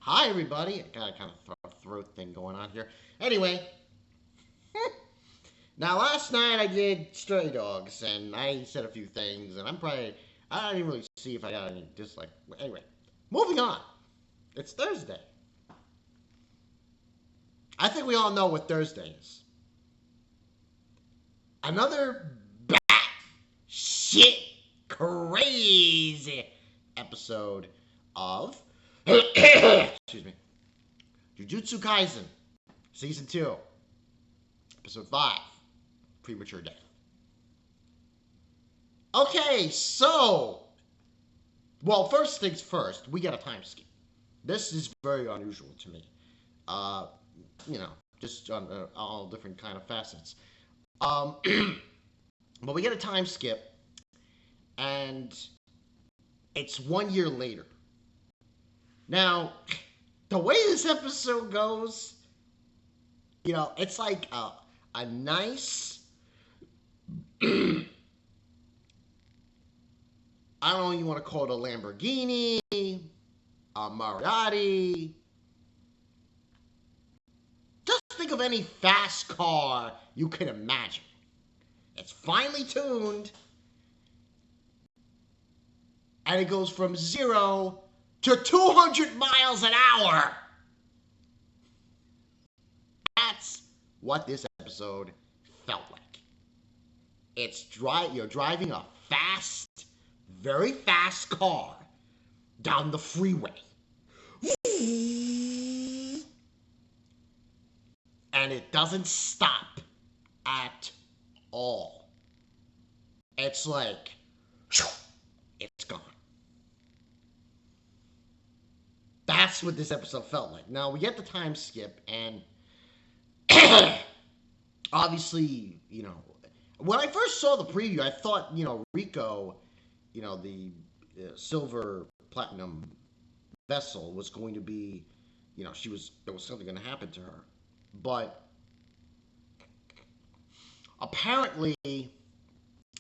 Hi, everybody. I got a kind of throat thing going on here. Anyway, now last night I did Stray Dogs, and I said a few things, and I didn't really see if I got any dislike. Anyway, moving on. It's Thursday. I think we all know what Thursday is. Another bat shit crazy episode of excuse me, Jujutsu Kaisen, Season 2, Episode 5, Premature Death. Okay, so, well, first things first, we get a time skip. This is very unusual to me. Just on all different kind of facets. But we get a time skip, and it's 1 year later. Now, the way this episode goes, it's like a nice, I don't know, you want to call it a Lamborghini, a Maserati. Just think of any fast car you can imagine. It's finely tuned, and it goes from 0 to 200 miles an hour. That's what this episode felt like. You're driving a fast, very fast car down the freeway. And it doesn't stop at all. It's like, it's gone. That's what this episode felt like. Now, we get the time skip, and obviously, when I first saw the preview, I thought, Rico, the silver platinum vessel was going to be, there was something going to happen to her. But apparently,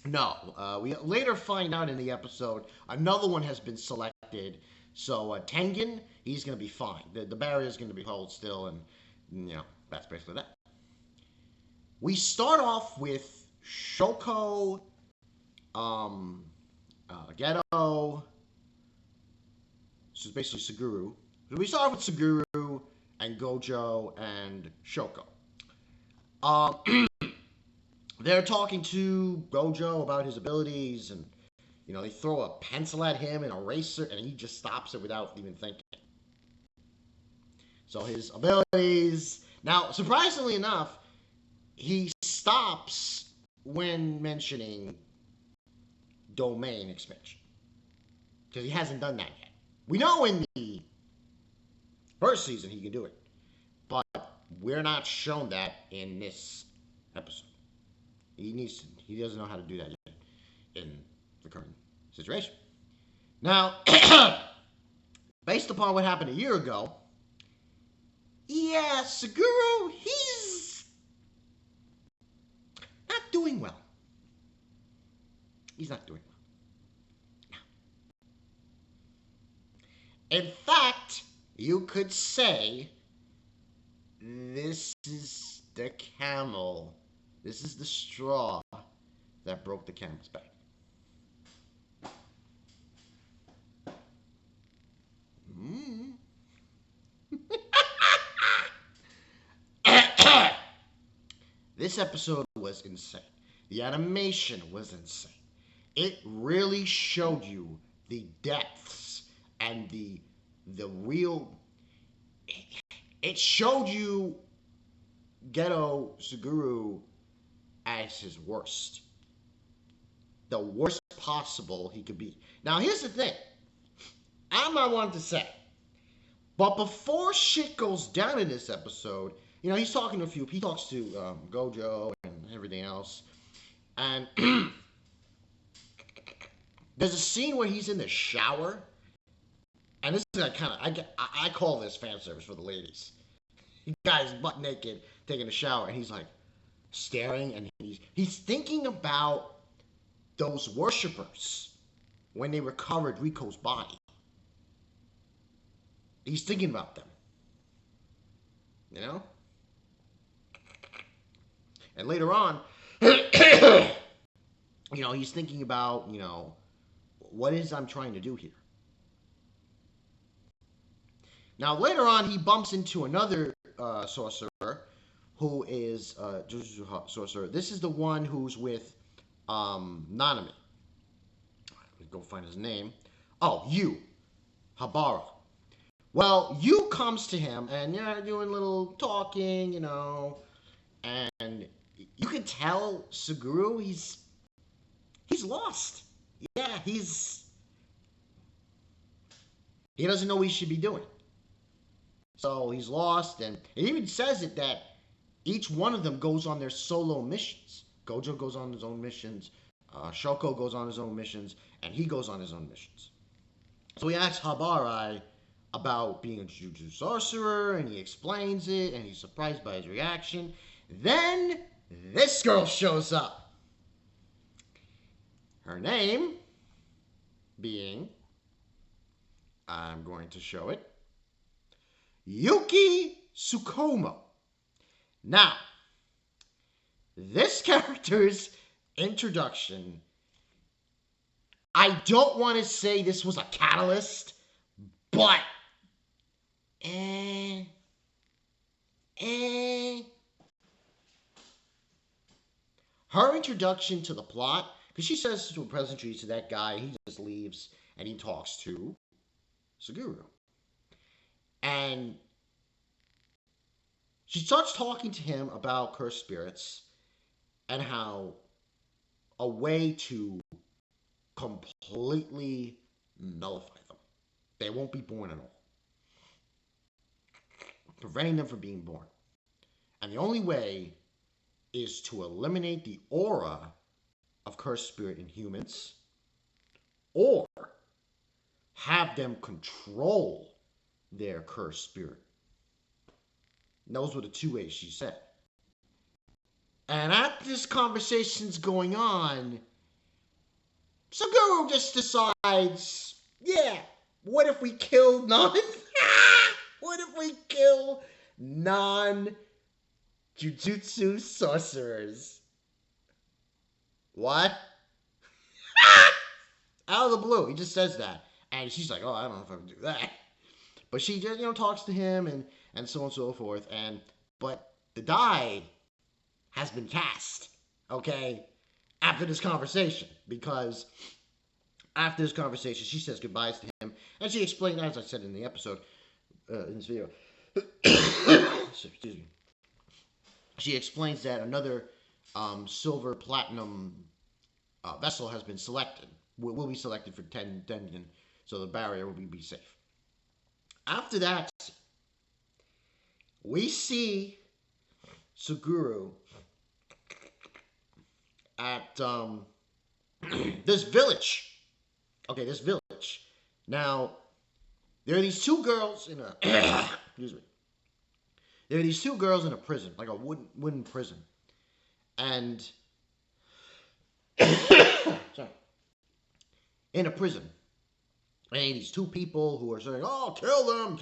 no. We later find out in the episode another one has been selected. So Tengen, he's going to be fine. The barrier is going to be held still, and that's basically that. We start off with Shoko, Geto. This is basically Suguru. We start off with Suguru and Gojou and Shoko. They're talking to Gojou about his abilities, and they throw a pencil at him, an eraser, and he just stops it without even thinking. So his abilities. Now, surprisingly enough, he stops when mentioning domain expansion, because he hasn't done that yet. We know in the first season he can do it, but we're not shown that in this episode. He doesn't know how to do that yet in the current situation. Now, based upon what happened a year ago, yeah, Suguru, he's not doing well. He's not doing well. No. In fact, you could say this is the camel. This is the straw that broke the camel's back. This episode was insane. The animation was insane. It really showed you the depths and the real. It showed you Geto Suguru as his worst. The worst possible he could be. Now, here's the thing. I'm not one to say, but before shit goes down in this episode, he's talking to a few. He talks to Gojou and everything else, and there's a scene where he's in the shower, and this is I call this fan service for the ladies. The guy's butt naked taking a shower, and he's like staring, and he's thinking about those worshippers when they recovered Rico's body. He's thinking about them. You know? And later on, he's thinking about, what is I'm trying to do here. Now, later on, he bumps into another sorcerer who is Jujutsu sorcerer. This is the one who's with Nanami. Let me go find his name. Oh, Yu Habara. Well, Yu comes to him, and they're doing a little talking, and you can tell Suguru, he's lost. Yeah, he doesn't know what he should be doing. So he's lost, and it even says it that each one of them goes on their solo missions. Gojo goes on his own missions, Shoko goes on his own missions, and he goes on his own missions. So he asks Habarai about being a Jujutsu sorcerer, and he explains it, and he's surprised by his reaction. Then this girl shows up. Her name being, I'm going to show it, Yuki Tsukumo. Now, this character's introduction, I don't want to say this was a catalyst, but her introduction to the plot, because she says to a pleasantry to that guy, he just leaves and he talks to Suguru. And she starts talking to him about cursed spirits and how a way to completely nullify them. They won't be born at all. Preventing them from being born. And the only way is to eliminate the aura of cursed spirit in humans, or have them control their cursed spirit. And those were the two ways she said. And after this conversation's going on, Suguru just decides, yeah, what if we kill what if we kill non-Jujutsu sorcerers? What? Out of the blue, he just says that. And she's like, oh, I don't know if I can do that. But she just, talks to him and so on and so forth. But the die has been cast, okay, after this conversation. Because after this conversation, she says goodbyes to him. And she explained, as I said in the episode, in this video, excuse me. She explains that another silver platinum vessel has been selected. Will be selected for 10 Dengen, so the barrier will be safe. After that, we see Suguru at this village. Okay, this village. Now, there are these two girls in a excuse me. There are these two girls in a prison, like a wooden prison, and sorry, in a prison. And these two people who are saying, oh, kill them,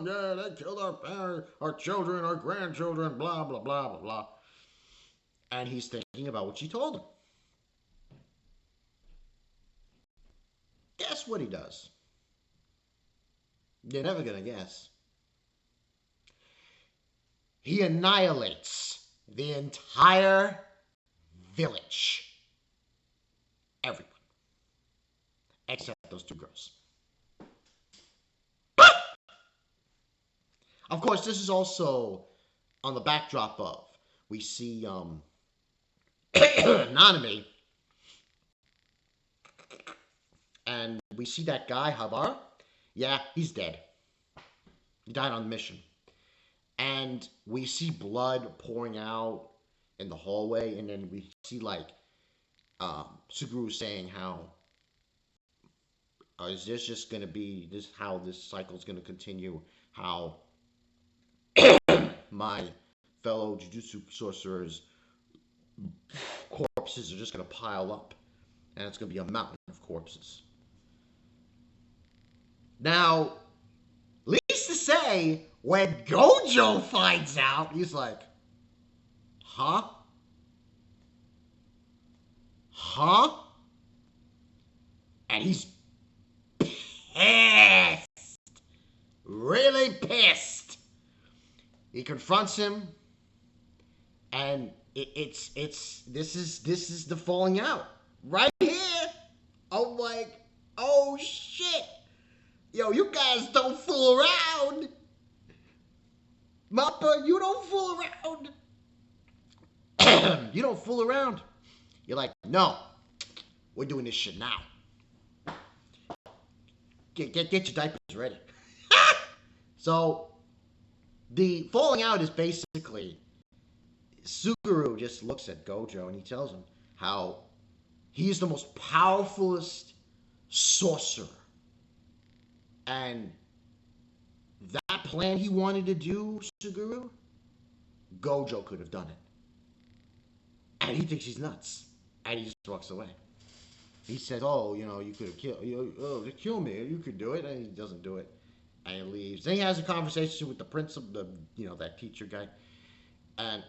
yeah, they killed our parents, our children, our grandchildren, blah, blah, blah, blah, blah. And he's thinking about what she told him. Guess what he does? You're never going to guess. He annihilates the entire village. Everyone. Except those two girls. Of course, this is also on the backdrop of, we see Nanami, and we see that guy, Habara. Yeah, he's dead. He died on the mission. And we see blood pouring out in the hallway, and then we see, Suguru saying how, is this just going to be how this cycle is going to continue? How my fellow Jujutsu sorcerers' corpses are just going to pile up, and it's going to be a mountain of corpses. Now, at least this say, when Gojo finds out, he's like, huh? Huh? And he's pissed. Really pissed. He confronts him, and this is the falling out. Right here. I'm like, oh shit. Yo, you guys don't fool around. Mappa, you don't fool around. You don't fool around. You're like, no, we're doing this shit now. Get your diapers ready. So, the falling out is basically, Suguru just looks at Gojo and he tells him how he's the most powerfulest sorcerer. And that plan he wanted to do, Suguru, Gojo could have done it. And he thinks he's nuts. And he just walks away. He says, oh, you could have killed, kill me, you could do it. And he doesn't do it. And he leaves. Then he has a conversation with the principal, that teacher guy. And,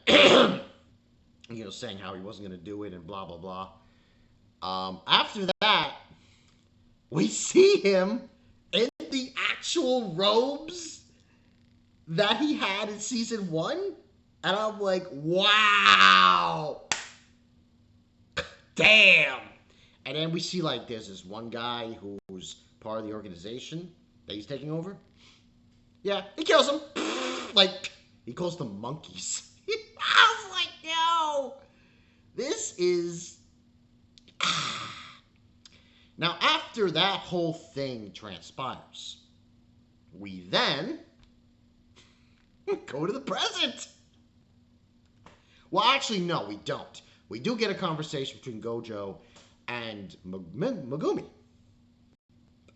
saying how he wasn't going to do it and blah, blah, blah. After that, we see him in the actual robes that he had in season 1. And I'm like, wow. Damn. And then we see, there's this one guy who's part of the organization that he's taking over. Yeah, he kills him. He calls them monkeys. I was like, no. This is... Now, after that whole thing transpires, we then go to the present. Well, actually, no, we don't. We do get a conversation between Gojo and Megumi.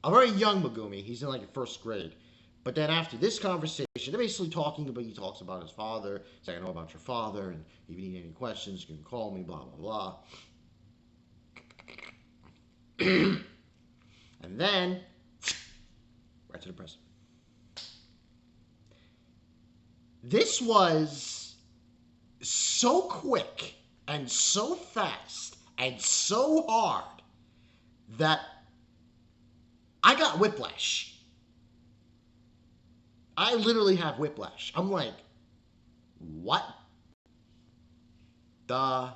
A very young Megumi. He's in first grade. But then after this conversation, they're basically talking about, he talks about his father. He's like, I know about your father, and if you need any questions, you can call me, blah, blah, blah. And then, right to the present. This was so quick and so fast and so hard that I got whiplash. I literally have whiplash. I'm like, what the...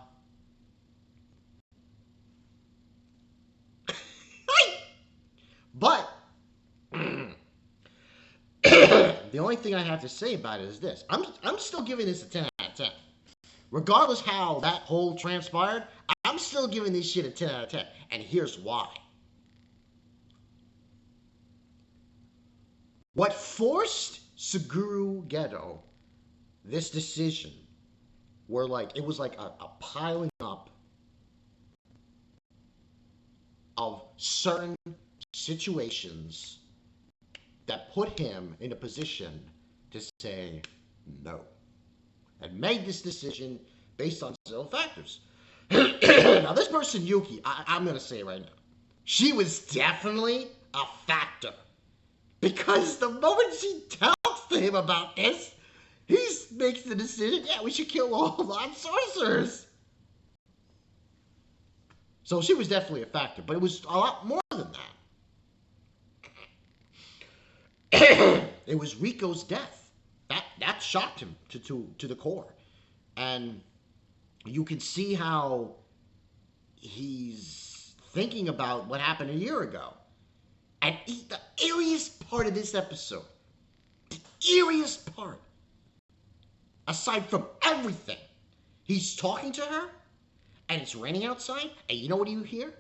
But the only thing I have to say about it is this. I'm still giving this a 10 out of 10. Regardless how that whole transpired, I'm still giving this shit a 10 out of 10. And here's why. What forced Suguru Gedo this decision were it was a piling up of certain situations that put him in a position to say no. And made this decision based on several factors. Now, this person, Yuki, I'm going to say it right now, she was definitely a factor. Because the moment she talks to him about this, he makes the decision, yeah, we should kill all non-sorcerers. So she was definitely a factor, but it was a lot more than that. It was Rico's death. That shocked him to the core. And you can see how he's thinking about what happened a year ago. And the eeriest part of this episode, the eeriest part, aside from everything, he's talking to her, and it's raining outside, and you know what you hear?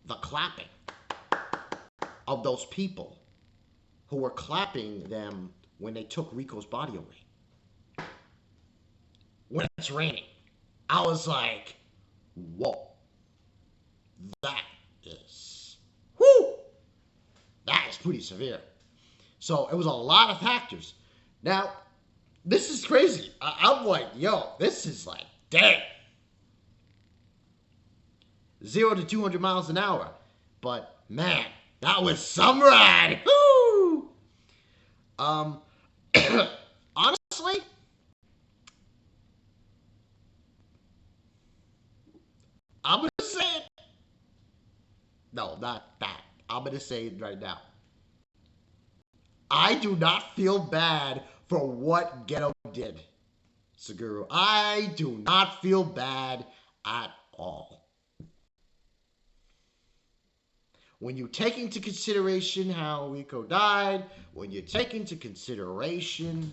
The clapping of those people who were clapping them when they took Rico's body away. When it's raining. I was like, whoa. That is, whoo! That is pretty severe. So it was a lot of factors. Now, this is crazy. I'm like, yo, this is dang. 0 to 200 miles an hour. But, man, that was some ride. Woo! Um, honestly, I'm gonna say it. No, not that. I'm gonna say it right now. I do not feel bad for what Ghetto did, Suguru. I do not feel bad at all. When you take into consideration how Rico died, when you take into consideration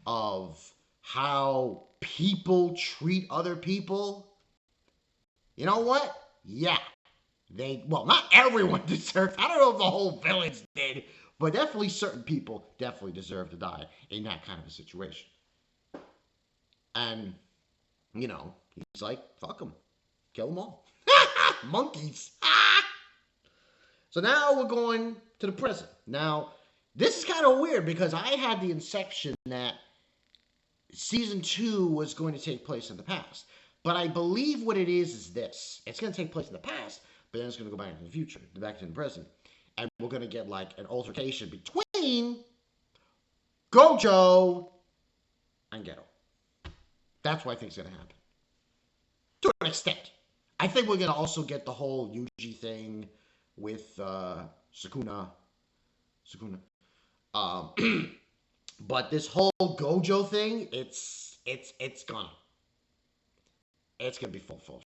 of how people treat other people, you know what? Yeah, well, not everyone deserves. I don't know if the whole village did, but definitely certain people definitely deserve to die in that kind of a situation. And he's like, fuck them, kill them all, monkeys. So now we're going to the present. Now, this is kind of weird because I had the inception that season 2 was going to take place in the past. But I believe what it is this. It's going to take place in the past, but then it's going to go back into the future, back to the present. And we're going to get like an altercation between Gojo and Geto. That's what I think is going to happen. To an extent. I think we're going to also get the whole Yuji thing with Sukuna. But this whole Gojo thing, it's gonna be full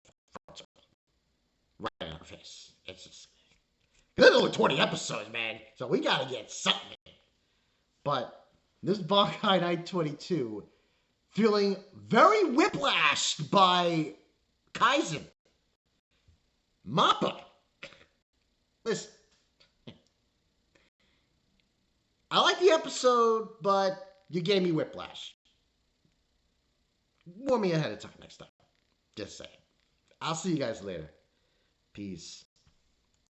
right in our face. It's just there's only 20 episodes, man, so we gotta get something. But this Bankai Night 22 feeling very whiplashed by Kaisen. Mappa. Listen, I like the episode, but you gave me whiplash. Warn me ahead of time next time. Just saying. I'll see you guys later. Peace.